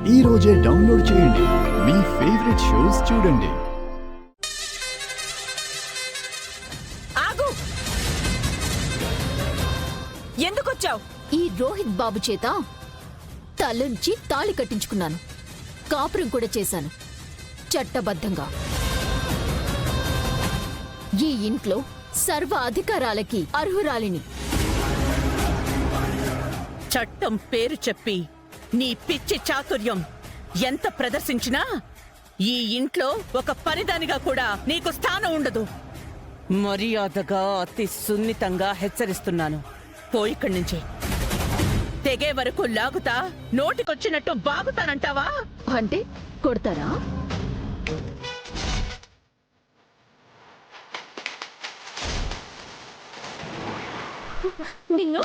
ఈ రోజే డౌన్లోడ్ చేయండి. మీ ఫేవరెట్ షోస్ చూడండి. ఆగు! ఎందుకొచ్చావు? ఈ రోహిత్ బాబు చేత తలంచి తాళి కట్టించుకున్నాను. కాపురం కూడా చేశాను చట్టబద్ధంగా. ఈ ఇంట్లో సర్వ అధికారాలకి అర్హురాలిని. చట్టం పేరు చెప్పి నీ పిచ్చి చాతుర్యం ఎంత ప్రదర్శించినా ఈ ఇంట్లో ఒక పనిదానిగా కూడా నీకు స్థానం ఉండదు. మర్యాదగా అతి సున్నితంగా హెచ్చరిస్తున్నాను. పోయిక్కడి నుంచి. తెగే వరకు లాగుతా, నోటికొచ్చినట్టు బాగుతానంటావా? అంటే కొడతారా? నిన్ను